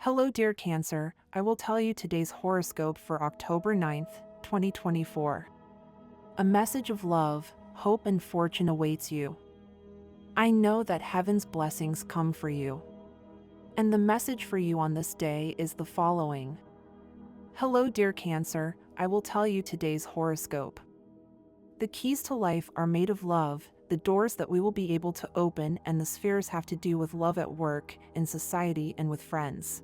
Hello, dear Cancer. I will tell you today's horoscope for October 9th, 2024. A message of love, hope, and fortune awaits you. I know that heaven's blessings come for you. And the message for you on this day is the following. Hello, dear Cancer. I will tell you today's horoscope. The keys to life are made of love, the doors that we will be able to open, and the spheres have to do with love at work, in society, and with friends.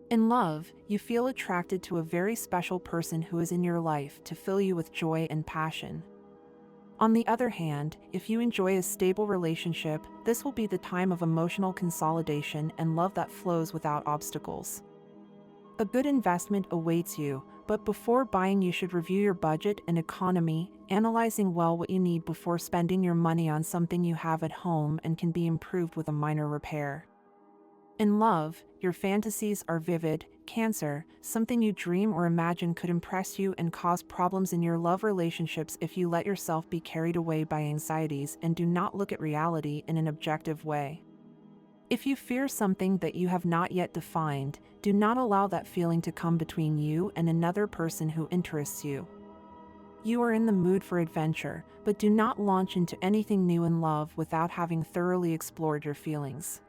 In love, you feel attracted to a very special person who is in your life to fill you with joy and passion. On the other hand, if you enjoy a stable relationship, this will be the time of emotional consolidation and love that flows without obstacles. A good investment awaits you, but before buying you should review your budget and economy, analyzing well what you need before spending your money on something you have at home and can be improved with a minor repair. In love, your fantasies are vivid, Cancer. Something you dream or imagine could impress you and cause problems in your love relationships if you let yourself be carried away by anxieties and do not look at reality in an objective way. If you fear something that you have not yet defined, do not allow that feeling to come between you and another person who interests you. You are in the mood for adventure, but do not launch into anything new in love without having thoroughly explored your feelings.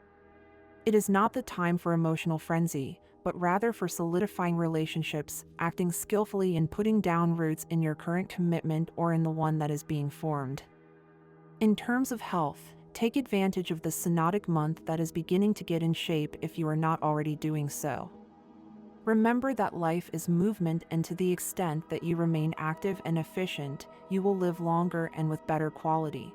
It is not the time for emotional frenzy, but rather for solidifying relationships, acting skillfully and putting down roots in your current commitment or in the one that is being formed. In terms of health, take advantage of the synodic month that is beginning to get in shape if you are not already doing so. Remember that life is movement, and to the extent that you remain active and efficient, you will live longer and with better quality.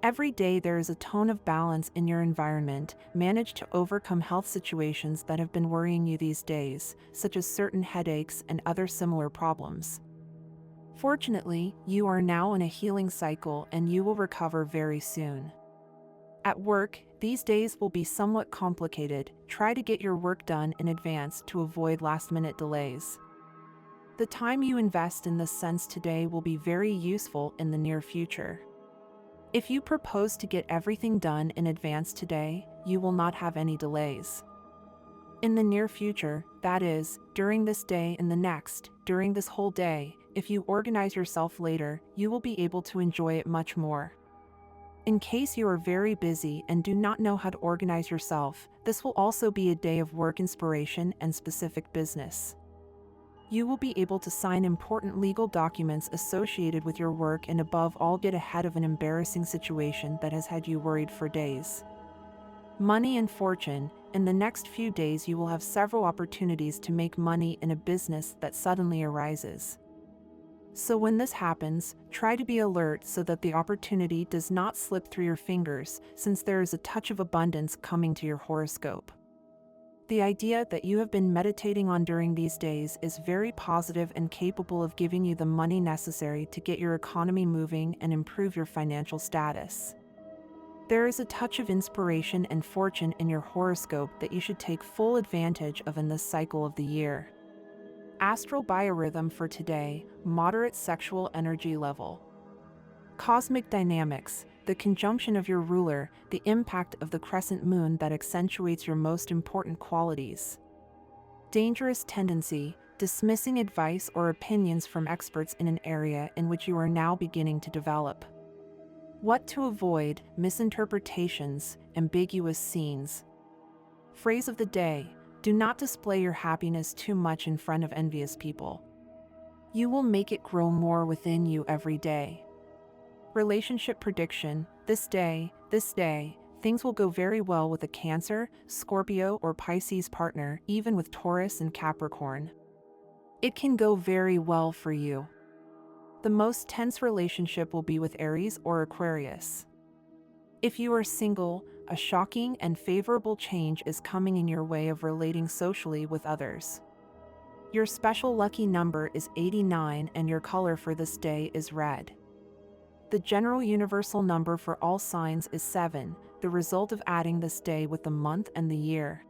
Every day there is a tone of balance in your environment. Manage to overcome health situations that have been worrying you these days, such as certain headaches and other similar problems. Fortunately, you are now in a healing cycle and you will recover very soon. At work, these days will be somewhat complicated. Try to get your work done in advance to avoid last-minute delays. The time you invest in this sense today will be very useful in the near future. If you propose to get everything done in advance today, you will not have any delays. In the near future, that is, during this day and the next, during this whole day, if you organize yourself later, you will be able to enjoy it much more. In case you are very busy and do not know how to organize yourself, this will also be a day of work inspiration and specific business. You will be able to sign important legal documents associated with your work and above all get ahead of an embarrassing situation that has had you worried for days. Money and fortune. In the next few days you will have several opportunities to make money in a business that suddenly arises. So when this happens, try to be alert so that the opportunity does not slip through your fingers, since there is a touch of abundance coming to your horoscope. The idea that you have been meditating on during these days is very positive and capable of giving you the money necessary to get your economy moving and improve your financial status. There is a touch of inspiration and fortune in your horoscope that you should take full advantage of in this cycle of the year. Astral biorhythm for today, moderate sexual energy level. Cosmic dynamics, the conjunction of your ruler, the impact of the crescent moon that accentuates your most important qualities. Dangerous tendency, dismissing advice or opinions from experts in an area in which you are now beginning to develop. What to avoid, misinterpretations, ambiguous scenes. Phrase of the day, do not display your happiness too much in front of envious people. You will make it grow more within you every day. Relationship prediction, this day, things will go very well with a Cancer, Scorpio, or Pisces partner, even with Taurus and Capricorn. It can go very well for you. The most tense relationship will be with Aries or Aquarius. If you are single, a shocking and favorable change is coming in your way of relating socially with others. Your special lucky number is 89 and your color for this day is red. The general universal number for all signs is 7, the result of adding this day with the month and the year.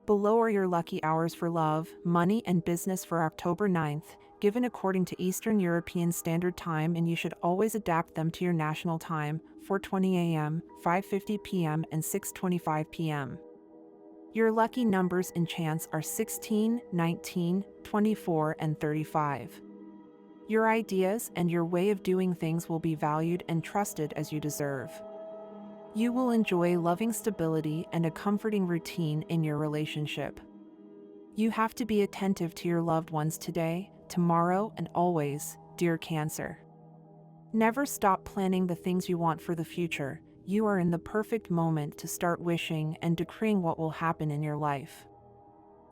Below are your lucky hours for love, money, and business for October 9th, given according to Eastern European Standard Time, and you should always adapt them to your national time, 4:20 a.m., 5:50 p.m., and 6:25 p.m. Your lucky numbers and chance are 16, 19, 24, and 35. Your ideas and your way of doing things will be valued and trusted as you deserve. You will enjoy loving stability and a comforting routine in your relationship. You have to be attentive to your loved ones today, tomorrow, and always, dear Cancer. Never stop planning the things you want for the future. You are in the perfect moment to start wishing and decreeing what will happen in your life.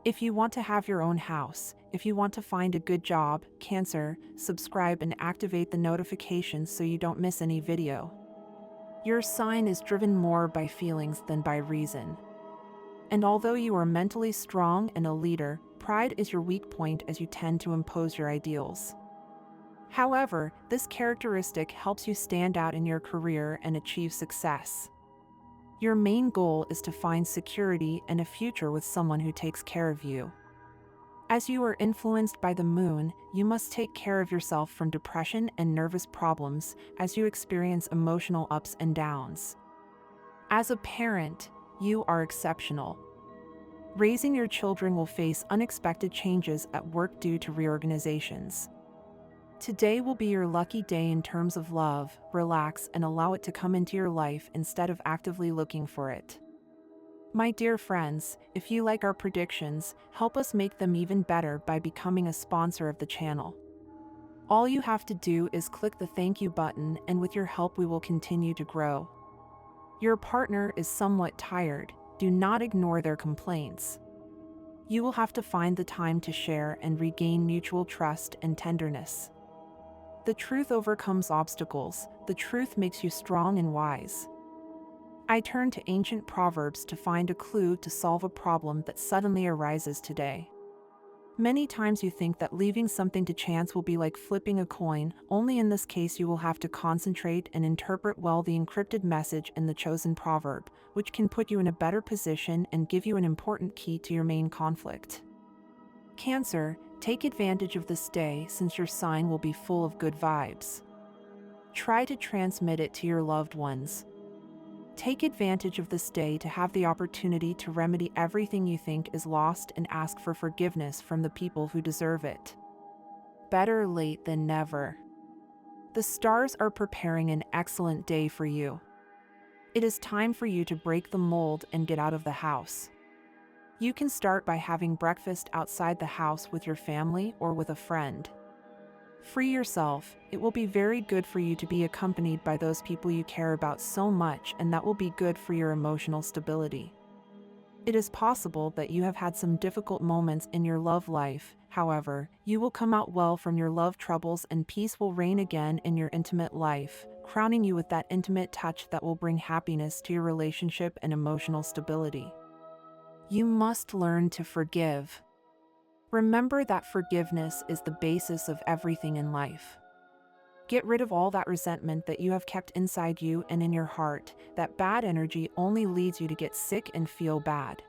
If you want to have your own house, if you want to find a good job, Cancer, subscribe and activate the notifications so you don't miss any video. Your sign is driven more by feelings than by reason. And although you are mentally strong and a leader, pride is your weak point as you tend to impose your ideals. However, this characteristic helps you stand out in your career and achieve success. Your main goal is to find security and a future with someone who takes care of you. As you are influenced by the moon, you must take care of yourself from depression and nervous problems as you experience emotional ups and downs. As a parent, you are exceptional. Raising your children will face unexpected changes at work due to reorganizations. Today will be your lucky day in terms of love. Relax and allow it to come into your life instead of actively looking for it. My dear friends, if you like our predictions, help us make them even better by becoming a sponsor of the channel. All you have to do is click the thank you button, and with your help we will continue to grow. Your partner is somewhat tired. Do not ignore their complaints. You will have to find the time to share and regain mutual trust and tenderness. The truth overcomes obstacles. The truth makes you strong and wise. I turn to ancient proverbs to find a clue to solve a problem that suddenly arises today. Many times you think that leaving something to chance will be like flipping a coin, only in this case you will have to concentrate and interpret well the encrypted message in the chosen proverb, which can put you in a better position and give you an important key to your main conflict. Cancer, take advantage of this day since your sign will be full of good vibes. Try to transmit it to your loved ones. Take advantage of this day to have the opportunity to remedy everything you think is lost and ask for forgiveness from the people who deserve it. Better late than never. The stars are preparing an excellent day for you. It is time for you to break the mold and get out of the house. You can start by having breakfast outside the house with your family or with a friend. Free yourself. It will be very good for you to be accompanied by those people you care about so much, and that will be good for your emotional stability. It is possible that you have had some difficult moments in your love life. However, you will come out well from your love troubles and peace will reign again in your intimate life, crowning you with that intimate touch that will bring happiness to your relationship and emotional stability. You must learn to forgive. Remember that forgiveness is the basis of everything in life. Get rid of all that resentment that you have kept inside you and in your heart. That bad energy only leads you to get sick and feel bad.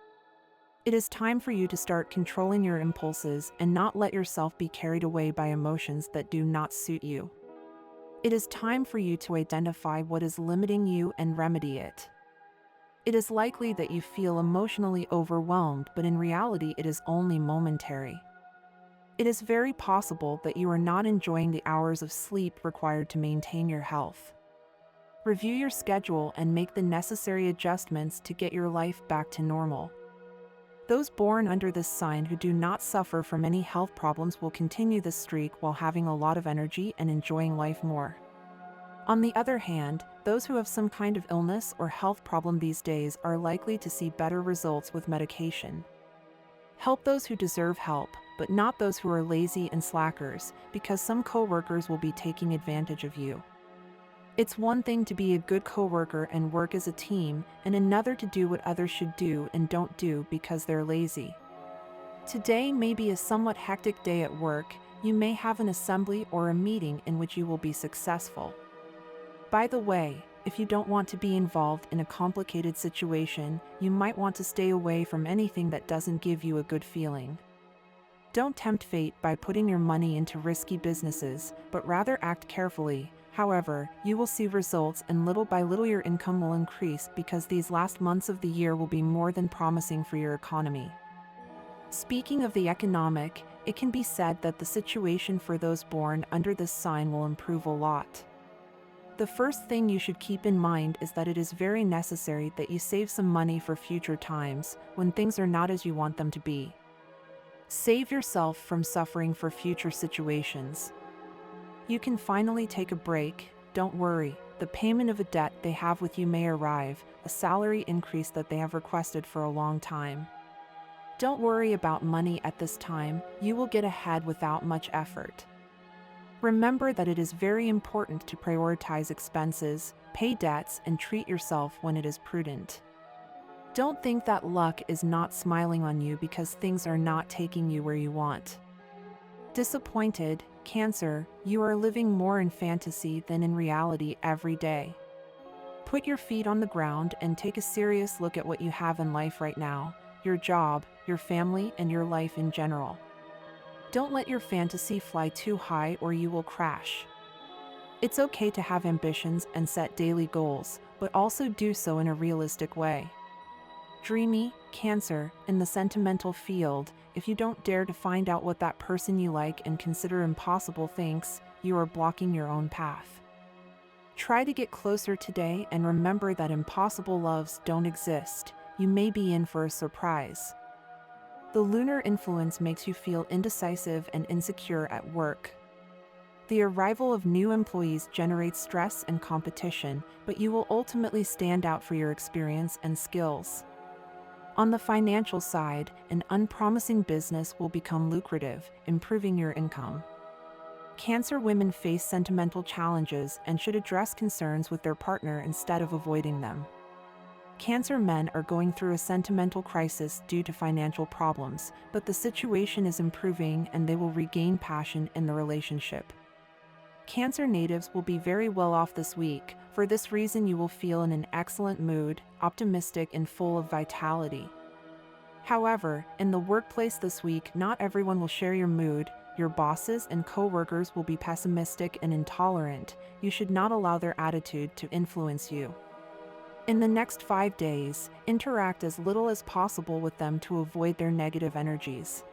It is time for you to start controlling your impulses and not let yourself be carried away by emotions that do not suit you. It is time for you to identify what is limiting you and remedy it. It is likely that you feel emotionally overwhelmed, but in reality it is only momentary. It is very possible that you are not enjoying the hours of sleep required to maintain your health. Review your schedule and make the necessary adjustments to get your life back to normal. Those born under this sign who do not suffer from any health problems will continue this streak while having a lot of energy and enjoying life more. On the other hand, those who have some kind of illness or health problem these days are likely to see better results with medication. Help those who deserve help, but not those who are lazy and slackers, because some coworkers will be taking advantage of you. It's one thing to be a good coworker and work as a team, and another to do what others should do and don't do because they're lazy. Today may be a somewhat hectic day at work. You may have an assembly or a meeting in which you will be successful. By the way, if you don't want to be involved in a complicated situation, you might want to stay away from anything that doesn't give you a good feeling. Don't tempt fate by putting your money into risky businesses, but rather act carefully. However, you will see results, and little by little your income will increase because these last months of the year will be more than promising for your economy. Speaking of the economic, it can be said that the situation for those born under this sign will improve a lot. The first thing you should keep in mind is that it is very necessary that you save some money for future times when things are not as you want them to be. Save yourself from suffering for future situations. You can finally take a break. Don't worry, the payment of a debt they have with you may arrive, a salary increase that they have requested for a long time. Don't worry about money at this time, you will get ahead without much effort. Remember that it is very important to prioritize expenses, pay debts, and treat yourself when it is prudent. Don't think that luck is not smiling on you because things are not taking you where you want. Disappointed, Cancer, you are living more in fantasy than in reality every day. Put your feet on the ground and take a serious look at what you have in life right now, your job, your family, and your life in general. Don't let your fantasy fly too high or you will crash. It's okay to have ambitions and set daily goals, but also do so in a realistic way. Dreamy, Cancer, in the sentimental field, if you don't dare to find out what that person you like and consider impossible thinks, you are blocking your own path. Try to get closer today and remember that impossible loves don't exist. You may be in for a surprise. The lunar influence makes you feel indecisive and insecure at work. The arrival of new employees generates stress and competition, but you will ultimately stand out for your experience and skills. On the financial side, an unpromising business will become lucrative, improving your income. Cancer women face sentimental challenges and should address concerns with their partner instead of avoiding them. Cancer men are going through a sentimental crisis due to financial problems, but the situation is improving and they will regain passion in the relationship. Cancer natives will be very well off this week. For this reason, you will feel in an excellent mood, optimistic and full of vitality. However, in the workplace this week, not everyone will share your mood. Your bosses and co-workers will be pessimistic and intolerant. You should not allow their attitude to influence you. In the next 5 days, interact as little as possible with them to avoid their negative energies.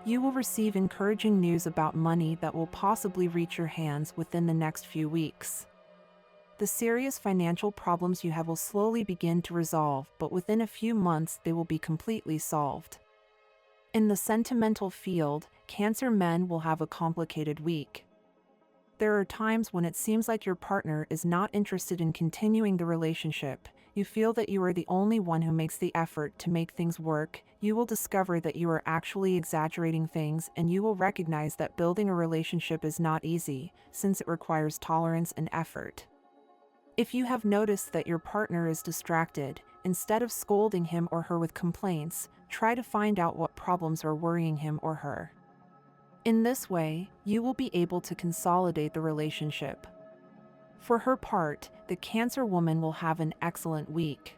You will receive encouraging news about money that will possibly reach your hands within the next few weeks. The serious financial problems you have will slowly begin to resolve, but within a few months they will be completely solved. In the sentimental field, Cancer men will have a complicated week. There are times when it seems like your partner is not interested in continuing the relationship. You feel that you are the only one who makes the effort to make things work. You will discover that you are actually exaggerating things, and you will recognize that building a relationship is not easy, since it requires tolerance and effort. If you have noticed that your partner is distracted, instead of scolding him or her with complaints, try to find out what problems are worrying him or her. In this way, you will be able to consolidate the relationship. For her part, the Cancer woman will have an excellent week.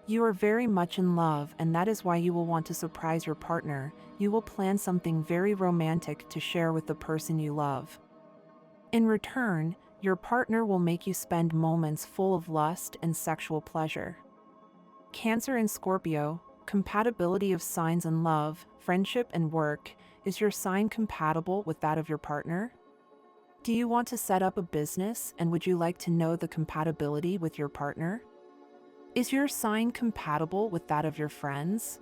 You are very much in love, and that is why you will want to surprise your partner. You will plan something very romantic to share with the person you love. In return, your partner will make you spend moments full of lust and sexual pleasure. Cancer and Scorpio, compatibility of signs in love, friendship, and work. Is your sign compatible with that of your partner? Do you want to set up a business, and would you like to know the compatibility with your partner? Is your sign compatible with that of your friends?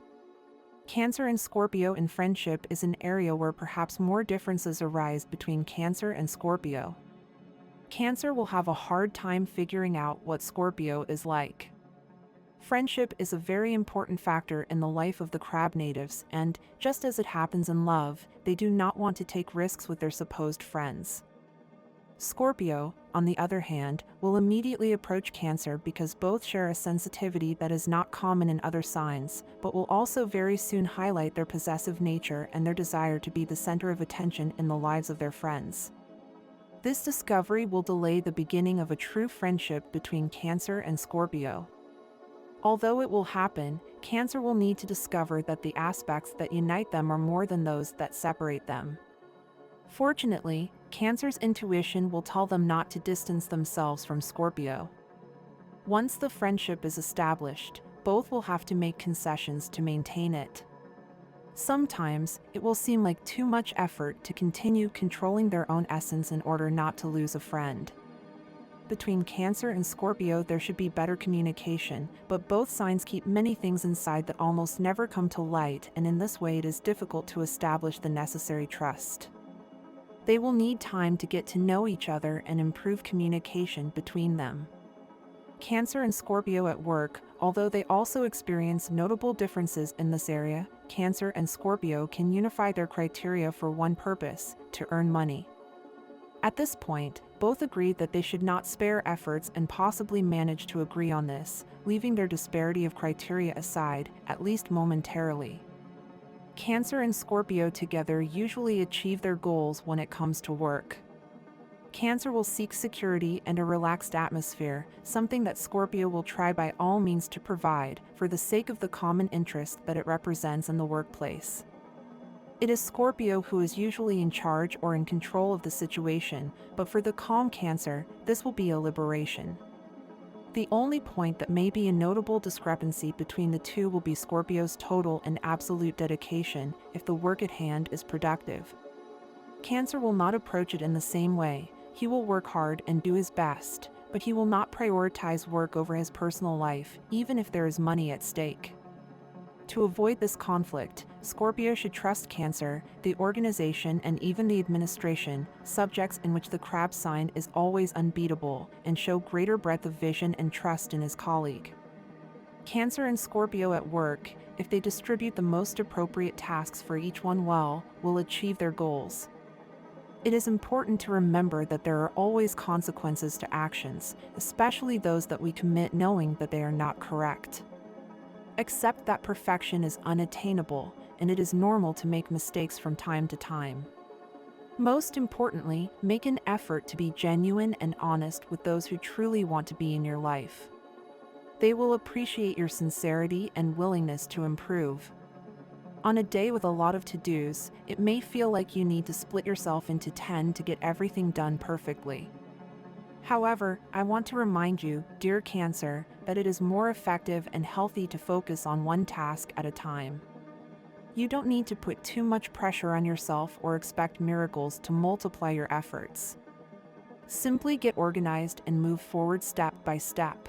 Cancer and Scorpio in friendship is an area where perhaps more differences arise between Cancer and Scorpio. Cancer will have a hard time figuring out what Scorpio is like. Friendship is a very important factor in the life of the crab natives, and, just as it happens in love, they do not want to take risks with their supposed friends. Scorpio, on the other hand, will immediately approach Cancer because both share a sensitivity that is not common in other signs, but will also very soon highlight their possessive nature and their desire to be the center of attention in the lives of their friends. This discovery will delay the beginning of a true friendship between Cancer and Scorpio. Although it will happen, Cancer will need to discover that the aspects that unite them are more than those that separate them. Fortunately, Cancer's intuition will tell them not to distance themselves from Scorpio. Once the friendship is established, both will have to make concessions to maintain it. Sometimes, it will seem like too much effort to continue controlling their own essence in order not to lose a friend. Between Cancer and Scorpio, there should be better communication, but both signs keep many things inside that almost never come to light, and in this way it is difficult to establish the necessary trust. They will need time to get to know each other and improve communication between them. Cancer and Scorpio at work, although they also experience notable differences in this area, Cancer and Scorpio can unify their criteria for one purpose: to earn money. At this point, both agreed that they should not spare efforts and possibly manage to agree on this, leaving their disparity of criteria aside, at least momentarily. Cancer and Scorpio together usually achieve their goals when it comes to work. Cancer will seek security and a relaxed atmosphere, something that Scorpio will try by all means to provide, for the sake of the common interest that it represents in the workplace. It is Scorpio who is usually in charge or in control of the situation, but for the calm Cancer, this will be a liberation. The only point that may be a notable discrepancy between the two will be Scorpio's total and absolute dedication if the work at hand is productive. Cancer will not approach it in the same way. He will work hard and do his best, but he will not prioritize work over his personal life, even if there is money at stake. To avoid this conflict, Scorpio should trust Cancer, the organization, and even the administration, subjects in which the crab sign is always unbeatable, and show greater breadth of vision and trust in his colleague. Cancer and Scorpio at work, if they distribute the most appropriate tasks for each one well, will achieve their goals. It is important to remember that there are always consequences to actions, especially those that we commit knowing that they are not correct. Accept that perfection is unattainable, and it is normal to make mistakes from time to time. Most importantly, make an effort to be genuine and honest with those who truly want to be in your life. They will appreciate your sincerity and willingness to improve. On a day with a lot of to-dos, it may feel like you need to split yourself into 10 to get everything done perfectly. However, I want to remind you, dear Cancer, that it is more effective and healthy to focus on one task at a time. You don't need to put too much pressure on yourself or expect miracles to multiply your efforts. Simply get organized and move forward step by step.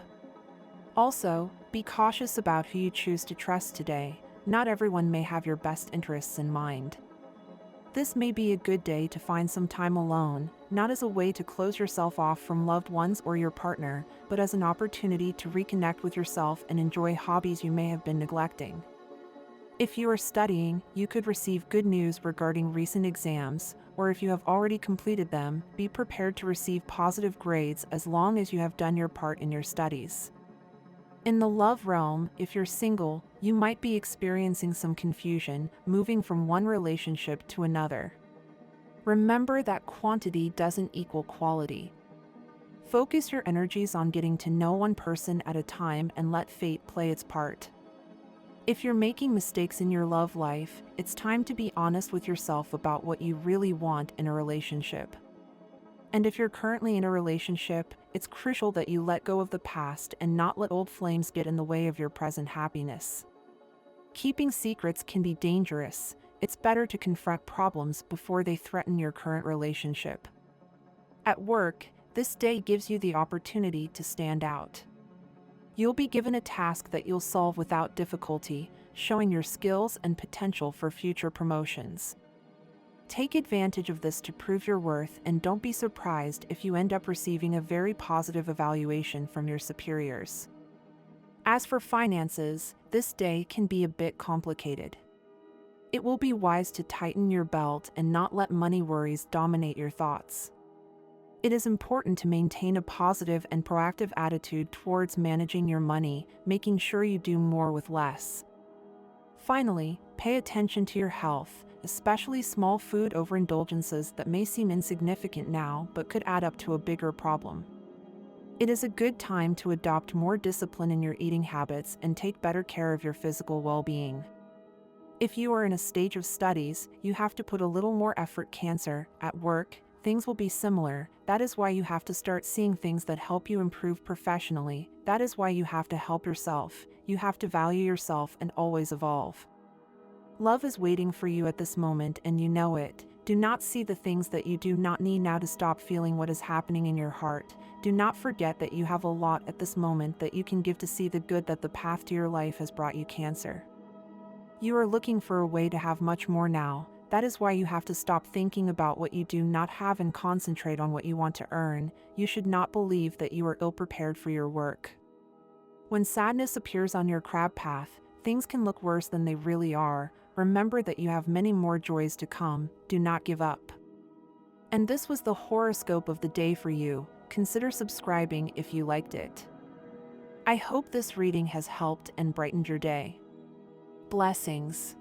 Also, be cautious about who you choose to trust today. Not everyone may have your best interests in mind. This may be a good day to find some time alone, not as a way to close yourself off from loved ones or your partner, but as an opportunity to reconnect with yourself and enjoy hobbies you may have been neglecting. If you are studying, you could receive good news regarding recent exams, or if you have already completed them, be prepared to receive positive grades as long as you have done your part in your studies. In the love realm, if you're single, you might be experiencing some confusion, moving from one relationship to another. Remember that quantity doesn't equal quality. Focus your energies on getting to know one person at a time and let fate play its part. If you're making mistakes in your love life, it's time to be honest with yourself about what you really want in a relationship. And if you're currently in a relationship, it's crucial that you let go of the past and not let old flames get in the way of your present happiness. Keeping secrets can be dangerous. It's better to confront problems before they threaten your current relationship. At work, this day gives you the opportunity to stand out. You'll be given a task that you'll solve without difficulty, showing your skills and potential for future promotions. Take advantage of this to prove your worth, and don't be surprised if you end up receiving a very positive evaluation from your superiors. As for finances, this day can be a bit complicated. It will be wise to tighten your belt and not let money worries dominate your thoughts. It is important to maintain a positive and proactive attitude towards managing your money, making sure you do more with less. Finally, pay attention to your health, especially small food overindulgences that may seem insignificant now but could add up to a bigger problem. It is a good time to adopt more discipline in your eating habits and take better care of your physical well-being. If you are in a stage of studies, you have to put a little more effort, Cancer. At work, things will be similar. That is why you have to start seeing things that help you improve professionally. That is why you have to help yourself. You have to value yourself and always evolve. Love is waiting for you at this moment and you know it. Do not see the things that you do not need now to stop feeling what is happening in your heart. Do not forget that you have a lot at this moment that you can give to see the good that the path to your life has brought you, Cancer. You are looking for a way to have much more now. That is why you have to stop thinking about what you do not have and concentrate on what you want to earn. You should not believe that you are ill-prepared for your work. When sadness appears on your crab path, things can look worse than they really are. Remember that you have many more joys to come. Do not give up. And this was the horoscope of the day for you. Consider subscribing if you liked it. I hope this reading has helped and brightened your day. Blessings.